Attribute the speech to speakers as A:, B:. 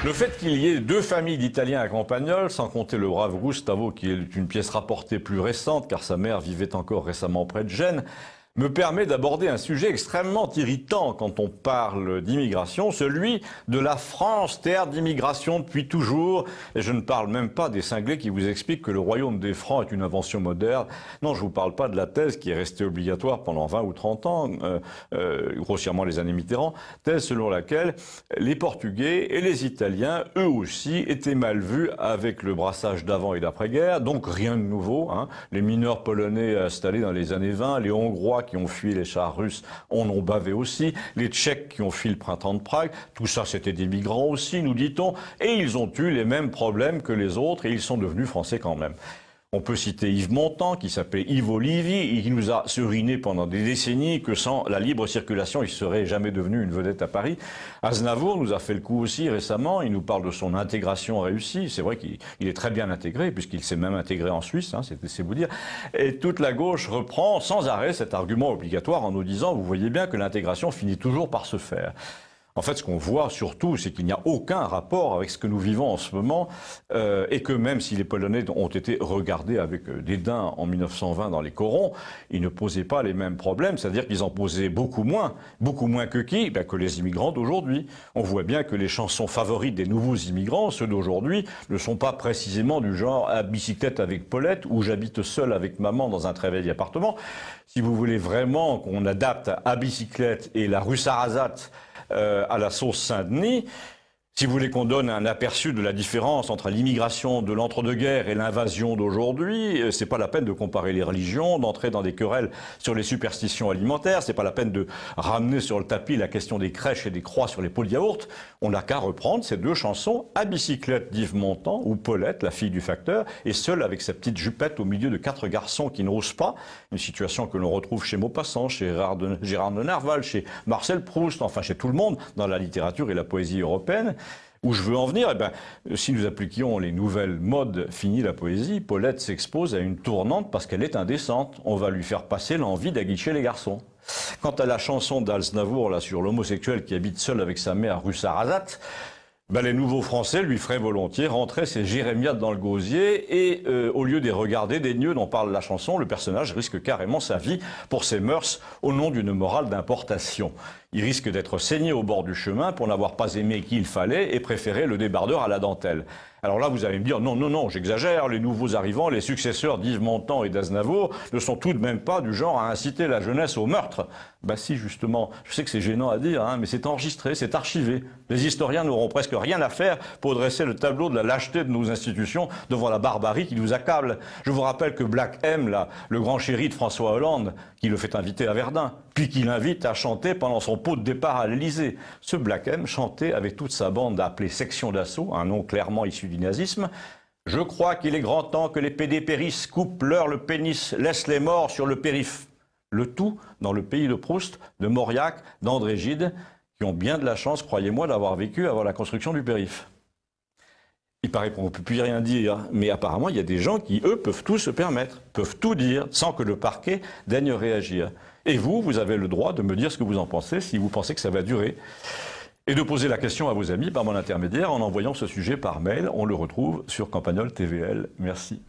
A: Le fait qu'il y ait deux familles d'Italiens à Campagnole, sans compter le brave Gustavo, qui est une pièce rapportée plus récente, car sa mère vivait encore récemment près de Gênes, me permet d'aborder un sujet extrêmement irritant quand on parle d'immigration, celui de la France, terre d'immigration depuis toujours. Et je ne parle même pas des cinglés qui vous expliquent que le royaume des Francs est une invention moderne. Non, je ne vous parle pas de la thèse qui est restée obligatoire pendant 20 ou 30 ans, grossièrement les années Mitterrand, thèse selon laquelle les Portugais et les Italiens, eux aussi, étaient mal vus avec le brassage d'avant et d'après-guerre, donc rien de nouveau. Les mineurs polonais installés dans les années 20, les Hongrois qui ont fui les chars russes en ont bavé aussi, les Tchèques qui ont fui le printemps de Prague, tout ça c'était des migrants aussi, nous dit-on, et ils ont eu les mêmes problèmes que les autres et ils sont devenus français quand même. On peut citer Yves Montand, qui s'appelait Yves Olivier, et qui nous a seriné pendant des décennies que sans la libre circulation, il serait jamais devenu une vedette à Paris. Aznavour nous a fait le coup aussi récemment, il nous parle de son intégration réussie. C'est vrai qu'il est très bien intégré, puisqu'il s'est même intégré en Suisse, c'est vous dire. Et toute la gauche reprend sans arrêt cet argument obligatoire en nous disant, vous voyez bien que l'intégration finit toujours par se faire. En fait, ce qu'on voit surtout, c'est qu'il n'y a aucun rapport avec ce que nous vivons en ce moment, et que même si les Polonais ont été regardés avec dédain en 1920 dans les corons, ils ne posaient pas les mêmes problèmes, c'est-à-dire qu'ils en posaient beaucoup moins que qui? Que les immigrants d'aujourd'hui. On voit bien que les chansons favorites des nouveaux immigrants, ceux d'aujourd'hui, ne sont pas précisément du genre à bicyclette avec Paulette ou j'habite seul avec maman dans un très vieil appartement. Si vous voulez vraiment qu'on adapte à bicyclette et la rue Sarrazate à la sauce Saint-Denis, si vous voulez qu'on donne un aperçu de la différence entre l'immigration de l'entre-deux-guerres et l'invasion d'aujourd'hui, c'est pas la peine de comparer les religions, d'entrer dans des querelles sur les superstitions alimentaires, c'est pas la peine de ramener sur le tapis la question des crèches et des croix sur les pots de yaourt. On n'a qu'à reprendre ces deux chansons, À bicyclette d'Yves Montand ou Paulette, la fille du facteur, et seule avec sa petite jupette au milieu de 4 garçons qui n'osent pas, une situation que l'on retrouve chez Maupassant, chez Gérard de Nerval, chez Marcel Proust, enfin chez tout le monde dans la littérature et la poésie européenne. Où je veux en venir, si nous appliquions les nouvelles modes, fini la poésie, Paulette s'expose à une tournante parce qu'elle est indécente. On va lui faire passer l'envie d'aguicher les garçons. Quant à la chanson d'Aznavour là sur l'homosexuel qui habite seul avec sa mère rue Sarrazate, les nouveaux Français lui feraient volontiers rentrer ses jérémiades dans le gosier et au lieu des regarder dédaigneux dont parle la chanson, le personnage risque carrément sa vie pour ses mœurs au nom d'une morale d'importation. Il risque d'être saigné au bord du chemin pour n'avoir pas aimé qui il fallait et préférer le débardeur à la dentelle. Alors là, vous allez me dire, non, j'exagère, les nouveaux arrivants, les successeurs d'Yves Montand et d'Aznavour ne sont tout de même pas du genre à inciter la jeunesse au meurtre. Si, justement, je sais que c'est gênant à dire, mais c'est enregistré, c'est archivé. Les historiens n'auront presque rien à faire pour dresser le tableau de la lâcheté de nos institutions devant la barbarie qui nous accable. Je vous rappelle que Black M, là, le grand chéri de François Hollande, qui le fait inviter à Verdun, puis qui l'invite à chanter pendant son pot de départ à l'Élysée. Ce Black M chantait avec toute sa bande appelée Section d'Assaut, un nom clairement issu du nazisme. Je crois qu'il est grand temps que les pédépéristes coupent-leur le pénis, laissent les morts sur le périph'. Le tout dans le pays de Proust, de Mauriac, d'André Gide, qui ont bien de la chance, croyez-moi, d'avoir vécu avant la construction du périph'. Il paraît qu'on ne peut plus rien dire, mais apparemment, il y a des gens qui, eux, peuvent tout se permettre, peuvent tout dire, sans que le parquet daigne réagir. Et vous avez le droit de me dire ce que vous en pensez, si vous pensez que ça va durer. Et de poser la question à vos amis par mon intermédiaire en envoyant ce sujet par mail. On le retrouve sur Campagnole TVL. Merci.